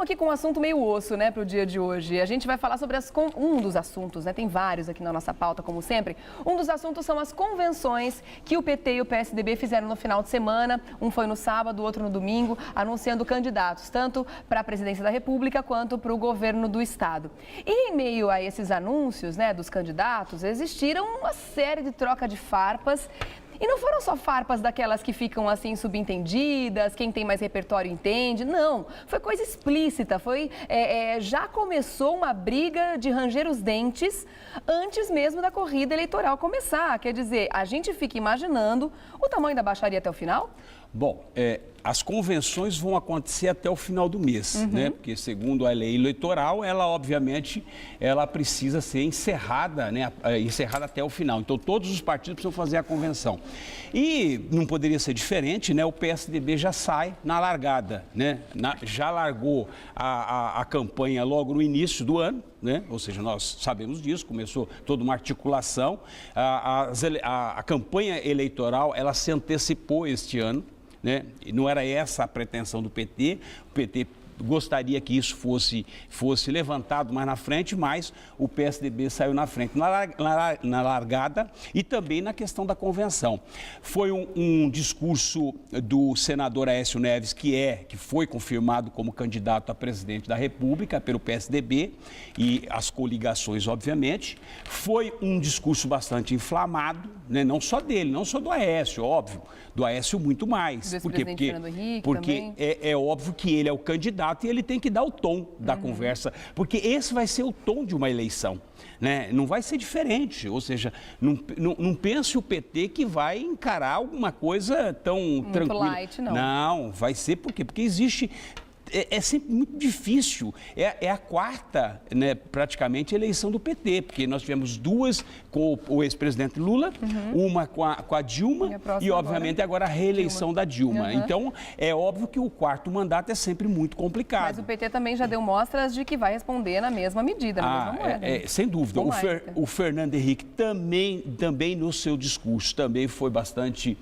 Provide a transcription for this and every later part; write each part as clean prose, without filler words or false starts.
aqui com um assunto meio osso, né, para o dia de hoje. A gente vai falar sobre um dos assuntos, né, tem vários aqui na nossa pauta, como sempre. Um dos assuntos são as convenções que o PT e o PSDB fizeram no final de semana. Um foi no sábado, o outro no domingo, anunciando candidatos, tanto para a presidência da República quanto para o governo do Estado. E em meio a esses anúncios, né, dos candidatos, existiram uma série de troca de farpas. E não foram só farpas daquelas que ficam assim subentendidas, quem tem mais repertório entende, não. Foi coisa explícita, já começou uma briga de ranger os dentes antes mesmo da corrida eleitoral começar. Quer dizer, a gente fica imaginando o tamanho da baixaria até o final? Bom, as convenções vão acontecer até o final do mês, né? Porque segundo a lei eleitoral, ela obviamente precisa ser encerrada, né? Encerrada até o final. Então todos os partidos precisam fazer a convenção. E não poderia ser diferente, né? O PSDB já sai na largada, né? Já largou a campanha logo no início do ano, né? Ou seja, nós sabemos disso, começou toda uma articulação. A campanha eleitoral, ela se antecipou este ano, né? E não era essa a pretensão do PT. O PT gostaria que isso fosse levantado mais na frente, mas o PSDB saiu na frente na largada e também na questão da convenção. Foi um discurso do senador Aécio Neves, que foi confirmado como candidato a presidente da República pelo PSDB e as coligações, obviamente. Foi um discurso bastante inflamado, né? Não só dele, não só do Aécio, óbvio, do Aécio muito mais. Do ex-presidente Fernando Henrique porque também. É óbvio que ele é o candidato e ele tem que dar o tom da conversa, porque esse vai ser o tom de uma eleição, né? Não vai ser diferente, ou seja, não pense o PT que vai encarar alguma coisa tão muito tranquila. Light, não. Não, vai ser por quê? Porque existe... É sempre muito difícil, é a quarta, né, praticamente, eleição do PT, porque nós tivemos duas com o ex-presidente Lula, uma com a Dilma e, obviamente, agora a reeleição da Dilma. Então, é óbvio que o quarto mandato é sempre muito complicado. Mas o PT também já deu mostras de que vai responder na mesma medida, na mesma moeda. Sem dúvida. O Fernando Henrique também no seu discurso, também foi bastante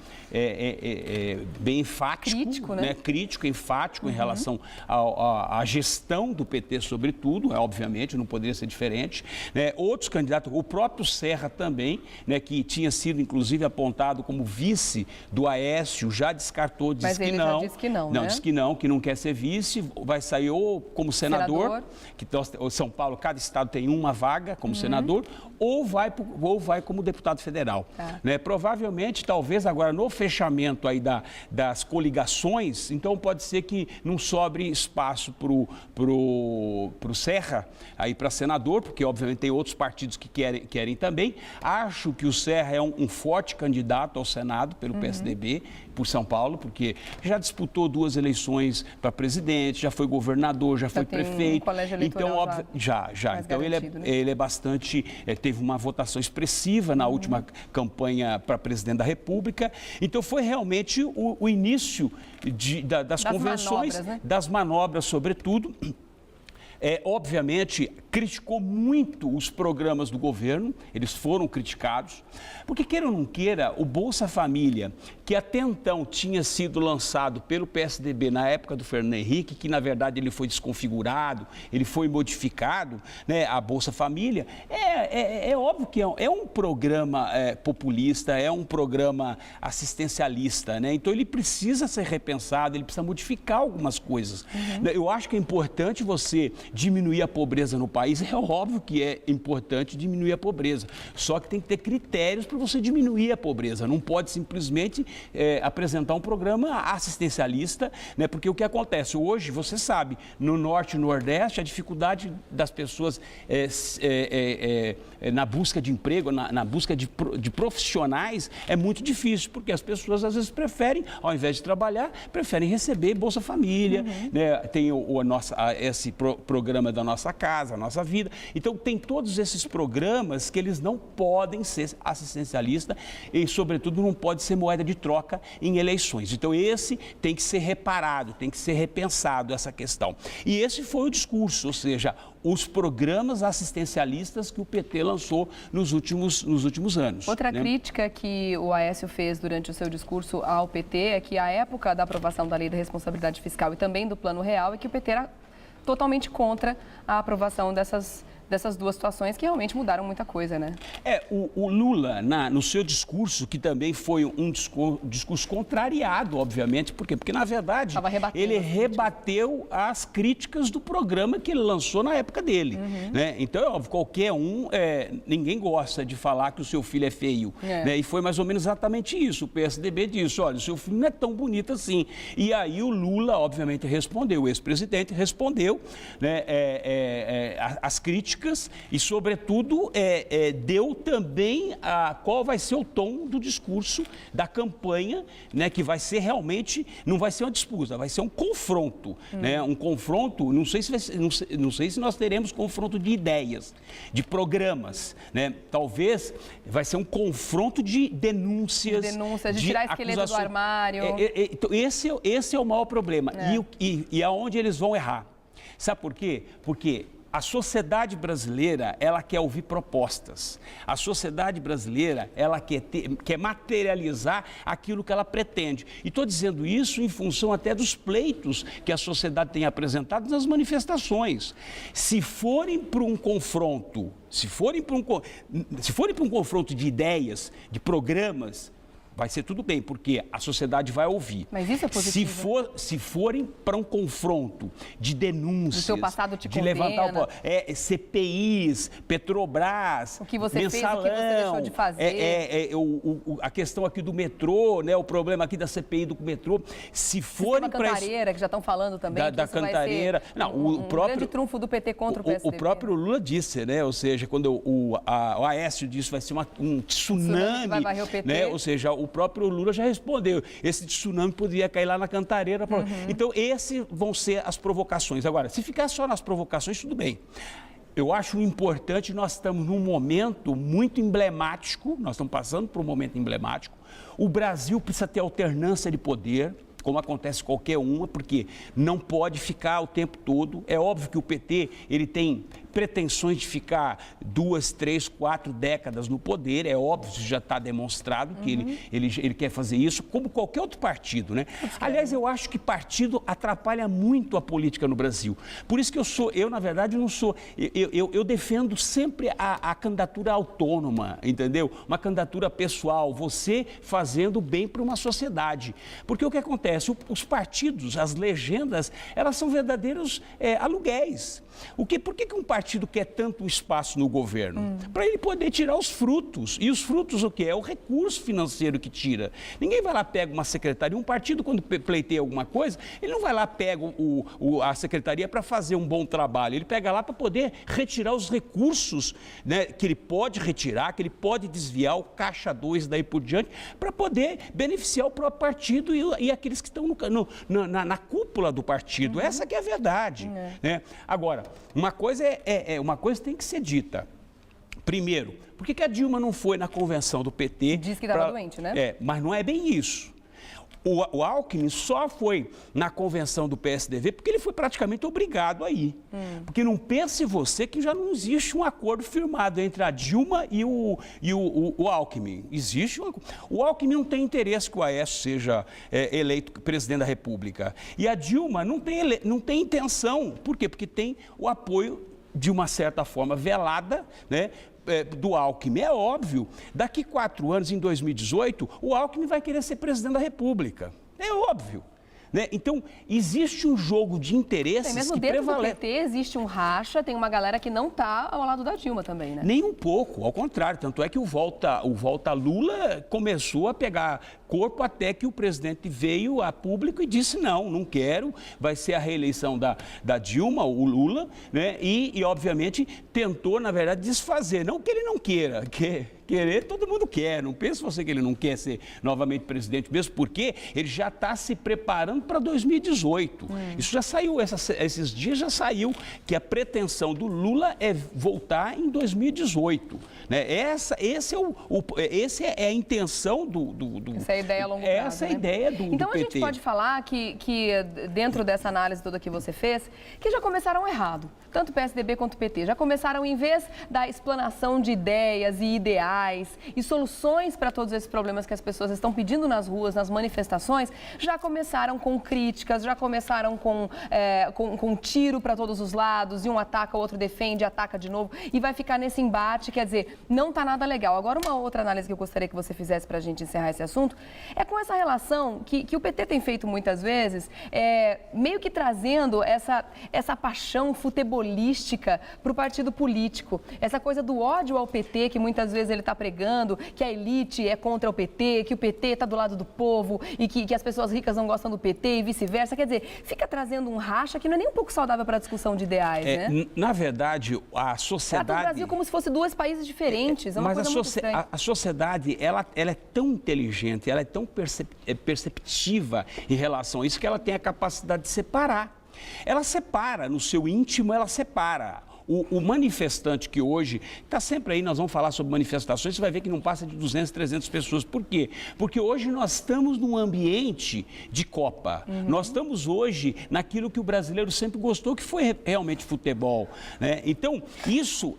bem enfático. Crítico, né? Crítico, enfático em relação à gestão do PT, sobretudo, obviamente, não poderia ser diferente, né? Outros candidatos, o próprio Serra também, né, que tinha sido, inclusive, apontado como vice do Aécio, já descartou, disse que não. Mas ele já disse que não, né? Disse que não quer ser vice, vai sair ou como senador, que São Paulo, cada estado tem uma vaga como senador, ou vai como deputado federal. Né? Provavelmente, talvez agora no fechamento aí das coligações, então pode ser que não sobre espaço pro Serra, aí para senador, porque obviamente tem outros partidos que querem também. Acho que o Serra é um forte candidato ao Senado pelo PSDB, por São Paulo, porque já disputou 2 eleições para presidente, já foi governador, já foi prefeito. Um colégio eleitoral então, já. Então ele é bastante, teve uma votação expressiva na última campanha para presidente da República. Então foi realmente o início das convenções, manobras, né? das manobras, sobretudo. Obviamente, criticou muito os programas do governo, eles foram criticados, porque queira ou não queira, o Bolsa Família, que até então tinha sido lançado pelo PSDB na época do Fernando Henrique, que na verdade ele foi desconfigurado, ele foi modificado, né, a Bolsa Família, é óbvio que é um programa populista, é um programa assistencialista, né? Então ele precisa ser repensado, ele precisa modificar algumas coisas. Eu acho que é importante você diminuir a pobreza no país, é óbvio que é importante diminuir a pobreza, só que tem que ter critérios para você diminuir a pobreza, não pode simplesmente apresentar um programa assistencialista, né? Porque o que acontece hoje, você sabe, no Norte e no Nordeste, a dificuldade das pessoas na busca de emprego, na busca de profissionais é muito difícil, porque as pessoas às vezes preferem, ao invés de trabalhar, preferem receber Bolsa Família, né? Tem esse programa da Nossa Casa, a Nossa Vida. Então, tem todos esses programas que eles não podem ser assistencialistas e, sobretudo, não pode ser moeda de troca em eleições. Então, esse tem que ser reparado, tem que ser repensado, essa questão. E esse foi o discurso, ou seja, os programas assistencialistas que o PT lançou nos últimos anos. Outra crítica que o Aécio fez durante o seu discurso ao PT é que, à época da aprovação da Lei da Responsabilidade Fiscal e também do Plano Real, é que o PT era totalmente contra a aprovação dessas duas situações que realmente mudaram muita coisa, né? O Lula, no seu discurso, que também foi um discurso contrariado, obviamente, por quê? Porque, na verdade, ele rebateu as críticas do programa que ele lançou na época dele, né? Então, é óbvio, qualquer ninguém gosta de falar que o seu filho é feio, né? E foi mais ou menos exatamente isso. O PSDB disse, olha, o seu filho não é tão bonito assim. E aí o Lula, obviamente, respondeu, o ex-presidente respondeu, né, as críticas e, sobretudo, deu também qual vai ser o tom do discurso da campanha, né, que vai ser realmente, não vai ser uma disputa, vai ser um confronto, né, um confronto, não sei se nós teremos confronto de ideias, de programas, né, talvez vai ser um confronto de denúncias, de tirar esqueleto do armário. Esse é o maior problema. E aonde eles vão errar? Sabe por quê? Porque a sociedade brasileira, ela quer ouvir propostas. A sociedade brasileira, ela quer materializar aquilo que ela pretende. E estou dizendo isso em função até dos pleitos que a sociedade tem apresentado nas manifestações. Se forem para um confronto, se forem para um confronto de ideias, de programas, vai ser tudo bem, porque a sociedade vai ouvir. Mas isso é positivo. Se forem para um confronto de denúncias, do seu passado te de condena, levantar CPIs, Petrobras, o que você mensalão, fez, o que você deixou de fazer. A questão aqui do metrô, né, o problema aqui da CPI do metrô, se forem para Cantareira, que já estão falando também. Da Cantareira. Não, grande trunfo do PT contra o PSDB. O próprio Lula disse, né, ou seja, quando o Aécio disse vai ser um tsunami, que vai varrer o PT. Né, ou seja, o próprio Lula já respondeu, esse tsunami poderia cair lá na Cantareira. Então, esses vão ser as provocações. Agora, se ficar só nas provocações, tudo bem. Eu acho importante, nós estamos num momento muito emblemático, nós estamos passando por um momento emblemático. O Brasil precisa ter alternância de poder, como acontece qualquer uma, porque não pode ficar o tempo todo. É óbvio que o PT, ele tem pretensões de ficar 2, 3, 4 décadas no poder, é óbvio, já está demonstrado que ele quer fazer isso, como qualquer outro partido, né? Aliás, eu acho que partido atrapalha muito a política no Brasil. Por isso que eu na verdade, não sou... Eu defendo sempre a candidatura autônoma, entendeu? Uma candidatura pessoal, você fazendo bem para uma sociedade. Porque o que acontece? Os partidos, as legendas, elas são verdadeiros aluguéis. Por que um partido quer tanto espaço no governo? Para ele poder tirar os frutos. E os frutos o quê? É o recurso financeiro que tira. Ninguém vai lá pega uma secretaria. Um partido, quando pleiteia alguma coisa, ele não vai lá pega a secretaria para fazer um bom trabalho. Ele pega lá para poder retirar os recursos, né, que ele pode retirar, que ele pode desviar, o caixa 2 daí por diante, para poder beneficiar o próprio partido e aqueles que estão na cúpula do partido. Essa que é a verdade. Né? Agora, uma coisa uma coisa tem que ser dita. Primeiro, por que a Dilma não foi na convenção do PT? Diz que estava doente, né? Mas não é bem isso. O Alckmin só foi na convenção do PSDB porque ele foi praticamente obrigado a ir. Porque não pense você que já não existe um acordo firmado entre a Dilma e o Alckmin. Existe o Alckmin não tem interesse que o Aécio seja eleito presidente da República. E a Dilma não tem intenção. Por quê? Porque tem o apoio, de uma certa forma, velada, né, do Alckmin. É óbvio, daqui 4 anos, em 2018, o Alckmin vai querer ser presidente da República. É óbvio. Né? Então, existe um jogo de interesses mesmo que dentro prevalece. Do PT existe um racha, tem uma galera que não está ao lado da Dilma também, né? Nem um pouco, ao contrário. Tanto é que o Volta Lula começou a pegar corpo até que o presidente veio a público e disse não quero, vai ser a reeleição da Dilma, o Lula, né? E obviamente, tentou, na verdade, desfazer. Não que ele não queira, querer todo mundo quer, não pense você que ele não quer ser novamente presidente, mesmo porque ele já está se preparando para 2018. Isso já saiu, esses dias já saiu, que a pretensão do Lula é voltar em 2018. Né? Essa é a intenção Essa é a ideia a longo prazo. Essa é a ideia do PT. Então a gente pode falar que dentro dessa análise toda que você fez, que já começaram errado, tanto o PSDB quanto o PT, já começaram, em vez da explanação de ideias e ideais, reais e soluções para todos esses problemas que as pessoas estão pedindo nas ruas, nas manifestações, já começaram com críticas, já começaram com tiro para todos os lados, e um ataca, o outro defende, ataca de novo, e vai ficar nesse embate, quer dizer, não está nada legal. Agora, uma outra análise que eu gostaria que você fizesse para a gente encerrar esse assunto, é com essa relação que o PT tem feito muitas vezes, meio que trazendo essa paixão futebolística para o partido político, essa coisa do ódio ao PT, que muitas vezes ele está pregando, que a elite é contra o PT, que o PT está do lado do povo e que as pessoas ricas não gostam do PT e vice-versa. Quer dizer, fica trazendo um racha que não é nem um pouco saudável para a discussão de ideais, né? Na verdade, a sociedade... Trata o Brasil como se fosse dois países diferentes, é uma coisa muito estranha. A sociedade, ela é tão inteligente, ela é tão perceptiva em relação a isso, que ela tem a capacidade de separar. Ela separa, no seu íntimo, ela separa. O manifestante que hoje está sempre aí, nós vamos falar sobre manifestações, você vai ver que não passa de 200, 300 pessoas. Por quê? Porque hoje nós estamos num ambiente de Copa. Nós estamos hoje naquilo que o brasileiro sempre gostou, que foi realmente futebol, né? Então, isso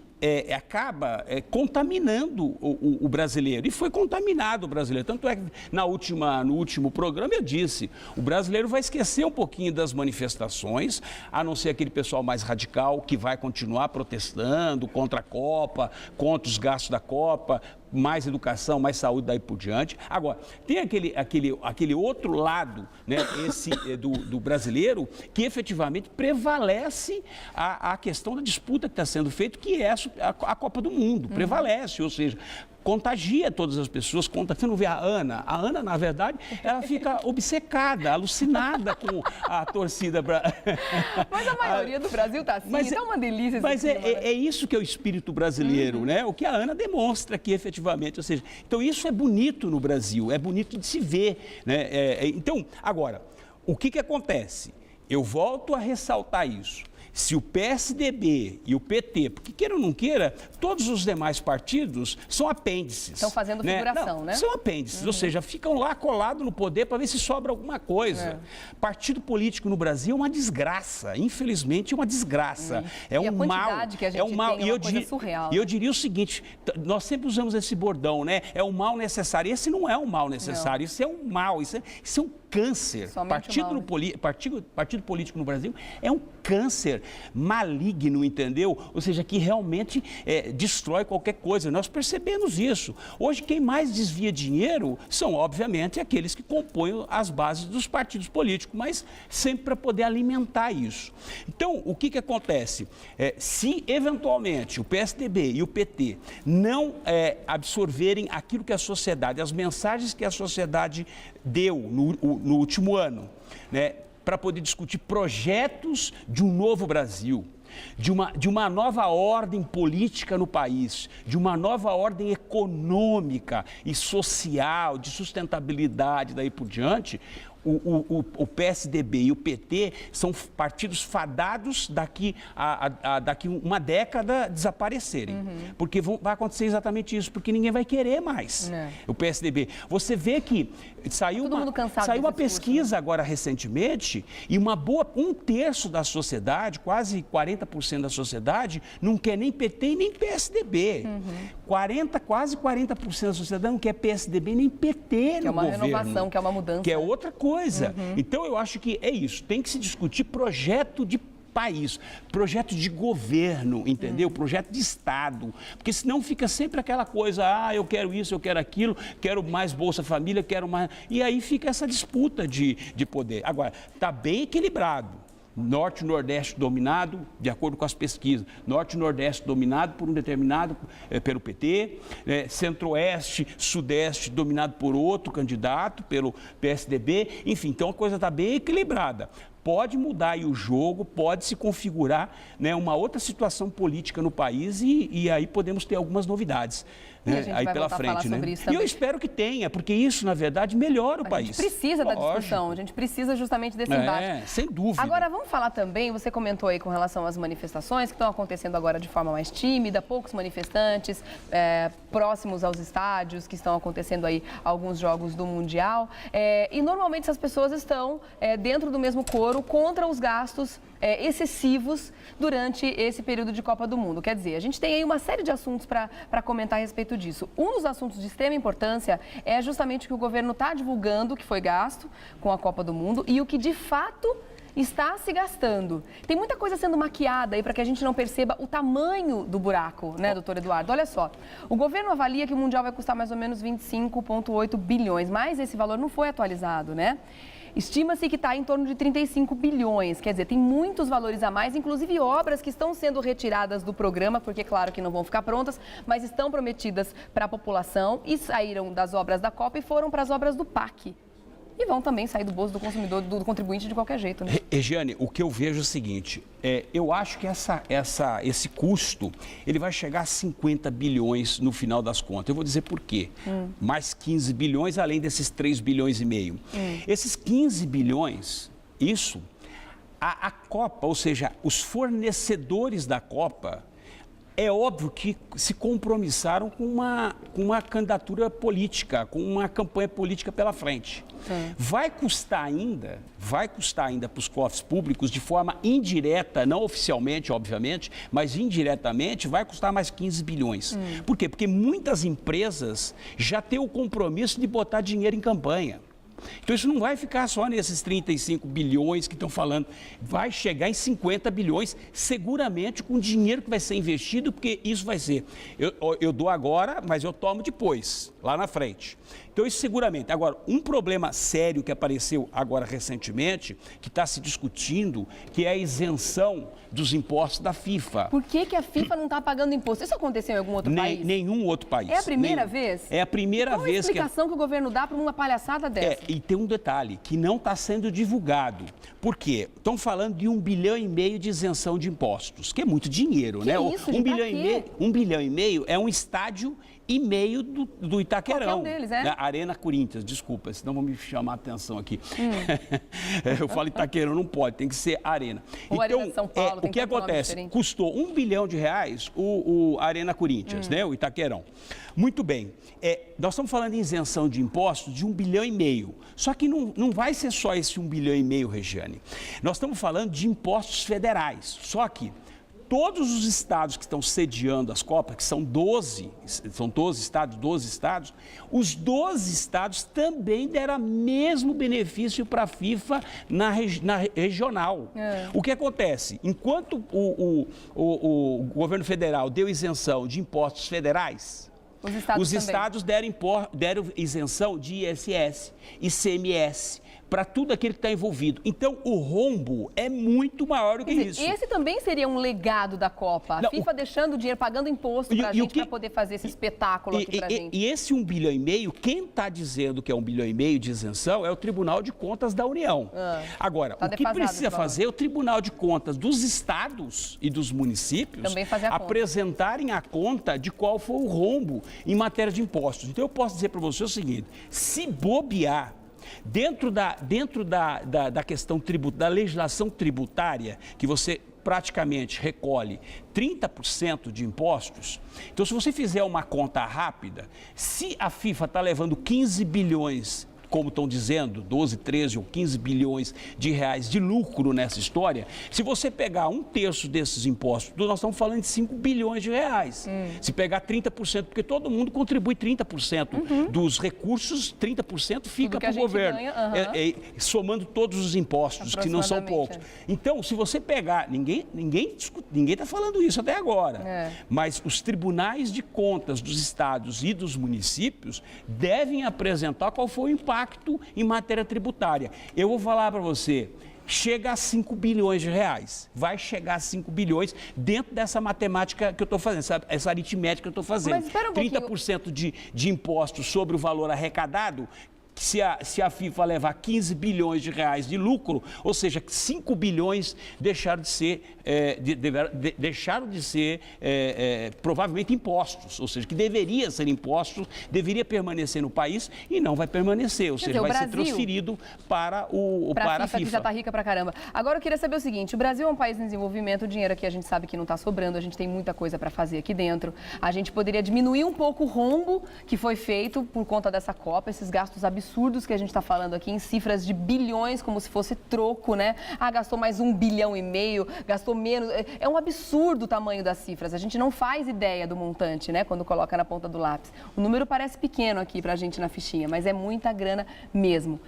acaba contaminando o brasileiro. E foi contaminado o brasileiro. Tanto é que no último programa eu disse, o brasileiro vai esquecer um pouquinho das manifestações, a não ser aquele pessoal mais radical que vai continuar protestando contra a Copa, contra os gastos da Copa, mais educação, mais saúde, daí por diante. Agora, tem aquele outro lado, né, esse do brasileiro, que efetivamente prevalece a questão da disputa que está sendo feita, que é a Copa do Mundo, prevalece, ou seja, contagia todas as pessoas. Você não vê a Ana? A Ana, na verdade, ela fica obcecada, alucinada com a torcida. Mas a maioria do Brasil está assim, é uma delícia. Mas é isso que é o espírito brasileiro, né? O que a Ana demonstra aqui, efetivamente. Ou seja, então isso é bonito no Brasil, é bonito de se ver, né? Então, agora, o que acontece? Eu volto a ressaltar isso. Se o PSDB e o PT, porque queira ou não queira, todos os demais partidos são apêndices. Estão fazendo figuração, né? São apêndices, ou seja, ficam lá colados no poder para ver se sobra alguma coisa. Partido político no Brasil é uma desgraça, infelizmente é uma desgraça. É um mal. Que a gente tem é uma coisa surreal. E eu diria o seguinte, nós sempre usamos esse bordão, né? É um mal necessário. Esse não é um mal necessário, isso é um mal, isso é um câncer. Partido político no Brasil é um câncer maligno, entendeu? Ou seja, que realmente destrói qualquer coisa. Nós percebemos isso. Hoje, quem mais desvia dinheiro são, obviamente, aqueles que compõem as bases dos partidos políticos, mas sempre para poder alimentar isso. Então, o que acontece? Se, eventualmente, o PSDB e o PT não absorverem aquilo que a sociedade, as mensagens que a sociedade deu no último ano, né, para poder discutir projetos de um novo Brasil, de uma nova ordem política no país, de uma nova ordem econômica e social, de sustentabilidade, daí por diante. O PSDB e o PT são partidos fadados daqui uma década desaparecerem. Porque vai acontecer exatamente isso, porque ninguém vai querer mais o PSDB. Você vê que saiu uma pesquisa agora recentemente e um terço da sociedade, quase 40% da sociedade, não quer nem PT e nem PSDB. Quase 40% da sociedade não quer PSDB nem PT no governo. Que é uma renovação, que é uma mudança. Que é outra coisa. Então, eu acho que é isso. Tem que se discutir projeto de país, projeto de governo, entendeu? Projeto de Estado. Porque senão fica sempre aquela coisa, eu quero isso, eu quero aquilo, quero mais Bolsa Família, quero mais... E aí fica essa disputa de poder. Agora, está bem equilibrado. Norte e Nordeste dominado, de acordo com as pesquisas, Norte e Nordeste dominado por um determinado, pelo PT, Centro-Oeste, Sudeste dominado por outro candidato, pelo PSDB, enfim, então a coisa está bem equilibrada. Pode mudar aí o jogo, pode se configurar, né, uma outra situação política no país e aí podemos ter algumas novidades, né, aí pela frente, né? E eu espero que tenha, porque isso, na verdade, melhora o país. A gente precisa da discussão, a gente precisa justamente desse embate. Sem dúvida. Agora, vamos falar também, você comentou aí com relação às manifestações que estão acontecendo agora de forma mais tímida, poucos manifestantes próximos aos estádios, que estão acontecendo aí alguns jogos do Mundial. E normalmente essas pessoas estão dentro do mesmo coro Tesouro contra os gastos excessivos durante esse período de Copa do Mundo. Quer dizer, a gente tem aí uma série de assuntos para comentar a respeito disso. Um dos assuntos de extrema importância é justamente o que o governo está divulgando, que foi gasto com a Copa do Mundo e o que de fato está se gastando. Tem muita coisa sendo maquiada aí para que a gente não perceba o tamanho do buraco, né, doutor Eduardo? Olha só, o governo avalia que o Mundial vai custar mais ou menos 25,8 bilhões, mas esse valor não foi atualizado, né? Estima-se que está em torno de 35 bilhões, quer dizer, tem muitos valores a mais, inclusive obras que estão sendo retiradas do programa, porque claro que não vão ficar prontas, mas estão prometidas para a população e saíram das obras da Copa e foram para as obras do PAC. E vão também sair do bolso do consumidor, do contribuinte de qualquer jeito, né? Regiane, o que eu vejo é o seguinte, eu acho que esse custo, ele vai chegar a 50 bilhões no final das contas. Eu vou dizer por quê. Mais 15 bilhões, além desses 3 bilhões e meio. Esses 15 bilhões, a Copa, ou seja, os fornecedores da Copa, é óbvio que se compromissaram com uma candidatura política, com uma campanha política pela frente. Vai custar ainda para os cofres públicos de forma indireta, não oficialmente, obviamente, mas indiretamente, vai custar mais 15 bilhões. Por quê? Porque muitas empresas já têm o compromisso de botar dinheiro em campanha. Então, isso não vai ficar só nesses 35 bilhões que estão falando, vai chegar em 50 bilhões, seguramente com o dinheiro que vai ser investido, porque isso vai ser, eu dou agora, mas eu tomo depois, lá na frente. Então, isso seguramente. Agora, um problema sério que apareceu agora recentemente, que está se discutindo, que é a isenção dos impostos da FIFA. Por que a FIFA não está pagando imposto? Isso aconteceu em algum outro país? Nenhum outro país. É a primeira vez? É a primeira vez. Qual a explicação que o governo dá para uma palhaçada dessa? E tem um detalhe, que não está sendo divulgado. Por quê? Estão falando de 1,5 bilhão de isenção de impostos, que é muito dinheiro, né? Isso, 1,5 bilhão é um estádio e meio do Itaquerão. Qualquer um deles, é? Arena Corinthians, desculpa, senão vão me chamar a atenção aqui. Eu falo Itaquerão, não pode, tem que ser Arena. Ou então, Arena São Paulo, o que acontece? Custou R$1 bilhão o Arena Corinthians, né? O Itaquerão. Muito bem. Nós estamos falando em isenção de impostos de 1,5 bilhão. Só que não vai ser só esse 1,5 bilhão, Regiane. Nós estamos falando de impostos federais. Só que todos os estados que estão sediando as Copas, que são 12 estados, os 12 estados também deram o mesmo benefício para a FIFA na regional. O que acontece? Enquanto o governo federal deu isenção de impostos federais, os estados deram isenção de ISS, ICMS, para tudo aquilo que está envolvido. Então, o rombo é muito maior do que isso. Esse também seria um legado da Copa. A FIFA deixando o dinheiro, pagando imposto para a gente, para poder fazer esse espetáculo aqui para a gente. E esse 1,5 bilhão, quem está dizendo que é 1,5 bilhão de isenção é o Tribunal de Contas da União. Agora, o que precisa fazer é o Tribunal de Contas dos estados e dos municípios apresentarem a conta de qual foi o rombo em matéria de impostos. Então, eu posso dizer para você o seguinte, se bobear, dentro da questão da legislação tributária, que você praticamente recolhe 30% de impostos, então se você fizer uma conta rápida, se a FIFA está levando 15 bilhões, como estão dizendo, 12, 13 ou 15 bilhões de reais de lucro nessa história, se você pegar 1/3 desses impostos, nós estamos falando de 5 bilhões de reais. Se pegar 30%, porque todo mundo contribui 30% dos recursos, 30% fica para o governo, somando todos os impostos, que não são poucos. Então, se você pegar, ninguém está falando isso até agora, mas os tribunais de contas dos estados e dos municípios devem apresentar qual foi o impacto em matéria tributária. Eu vou falar para você, chega a 5 bilhões de reais. Vai chegar a 5 bilhões dentro dessa matemática que eu estou fazendo, essa aritmética que eu estou fazendo. Mas espera um 30% de impostos sobre o valor arrecadado, se a FIFA levar 15 bilhões de reais de lucro, ou seja, 5 bilhões deixaram de ser provavelmente impostos, ou seja, que deveria ser impostos, deveria permanecer no país e não vai permanecer, ou seja, vai ser transferido para a FIFA. Que já está rica pra caramba. Agora eu queria saber o seguinte, o Brasil é um país em desenvolvimento, o dinheiro aqui a gente sabe que não está sobrando, a gente tem muita coisa para fazer aqui dentro, a gente poderia diminuir um pouco o rombo que foi feito por conta dessa Copa, esses gastos absurdos absurdos que a gente está falando aqui, em cifras de bilhões, como se fosse troco, né? Ah, gastou mais 1,5 bilhão, gastou menos. É um absurdo o tamanho das cifras. A gente não faz ideia do montante, né? Quando coloca na ponta do lápis. O número parece pequeno aqui para a gente na fichinha, mas é muita grana mesmo.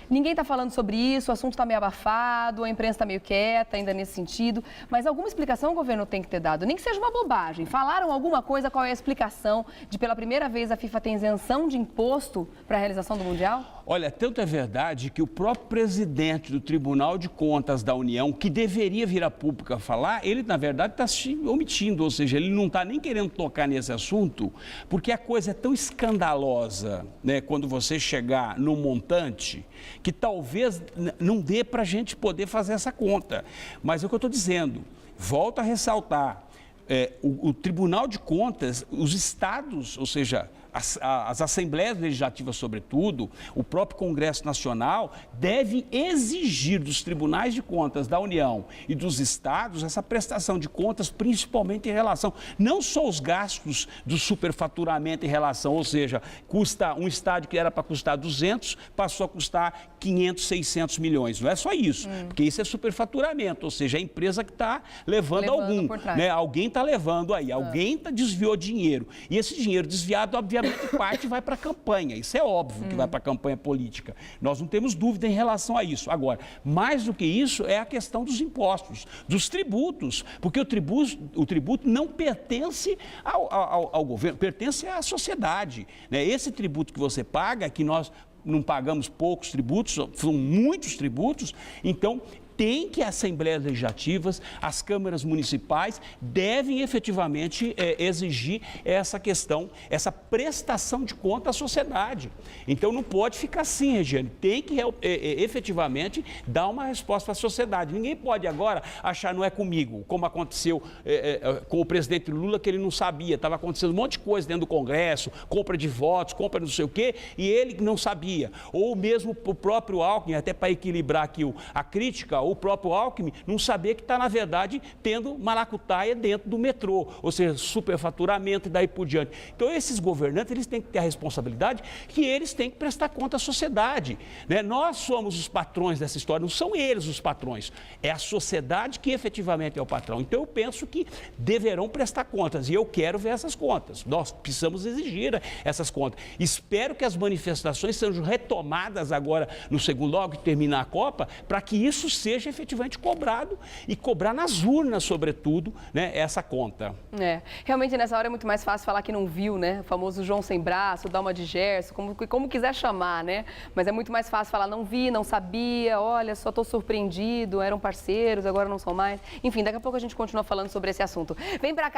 Ninguém está falando sobre isso, o assunto está meio abafado, a imprensa está meio quieta ainda nesse sentido, mas alguma explicação o governo tem que ter dado, nem que seja uma bobagem. Falaram alguma coisa, qual é a explicação de pela primeira vez a FIFA tem isenção de imposto para a realização do Mundial? Olha, tanto é verdade que o próprio presidente do Tribunal de Contas da União, que deveria vir a público a falar, ele, na verdade, está se omitindo, ou seja, ele não está nem querendo tocar nesse assunto, porque a coisa é tão escandalosa, né, quando você chegar no montante, que talvez não dê para a gente poder fazer essa conta. Mas é o que eu estou dizendo, volto a ressaltar, o Tribunal de Contas, os estados, ou seja, as Assembleias Legislativas, sobretudo, o próprio Congresso Nacional, deve exigir dos Tribunais de Contas da União e dos estados essa prestação de contas, principalmente em relação, não só os gastos do superfaturamento em relação, ou seja, custa um estádio que era para custar 200, passou a custar 500, 600 milhões. Não é só isso, porque isso é superfaturamento, ou seja, a empresa que está levando algum, né? Alguém está levando aí, alguém desviou dinheiro. E esse dinheiro desviado, obviamente, parte vai para a campanha, isso é óbvio que vai para a campanha política. Nós não temos dúvida em relação a isso. Agora, mais do que isso é a questão dos impostos, dos tributos, porque o tributo não pertence ao governo, pertence à sociedade, né? Esse tributo que você paga, que nós não pagamos poucos tributos, são muitos tributos, então tem que as Assembleias Legislativas, as câmaras municipais devem efetivamente exigir essa questão, essa prestação de conta à sociedade. Então não pode ficar assim, Regiane, tem que efetivamente dar uma resposta para a sociedade. Ninguém pode agora achar não é comigo, como aconteceu com o presidente Lula, que ele não sabia, estava acontecendo um monte de coisa dentro do Congresso, compra de votos, compra não sei o quê, e ele não sabia. Ou mesmo o próprio Alckmin, até para equilibrar aqui a crítica, o próprio Alckmin não saber que está, na verdade, tendo maracutaia dentro do metrô, ou seja, superfaturamento e daí por diante. Então, esses governantes, eles têm que ter a responsabilidade que eles têm que prestar conta à sociedade, né? Nós somos os patrões dessa história, não são eles os patrões, é a sociedade que efetivamente é o patrão. Então, eu penso que deverão prestar contas e eu quero ver essas contas. Nós precisamos exigir essas contas. Espero que as manifestações sejam retomadas agora no segundo, logo que terminar a Copa, para que isso seja efetivamente cobrado e cobrar nas urnas, sobretudo, né, essa conta. Realmente nessa hora é muito mais fácil falar que não viu, né? O famoso João sem braço, Dalma de Gerson, como quiser chamar, né? Mas é muito mais fácil falar não vi, não sabia, olha, só estou surpreendido, eram parceiros, agora não são mais. Enfim, daqui a pouco a gente continua falando sobre esse assunto. Vem pra cá.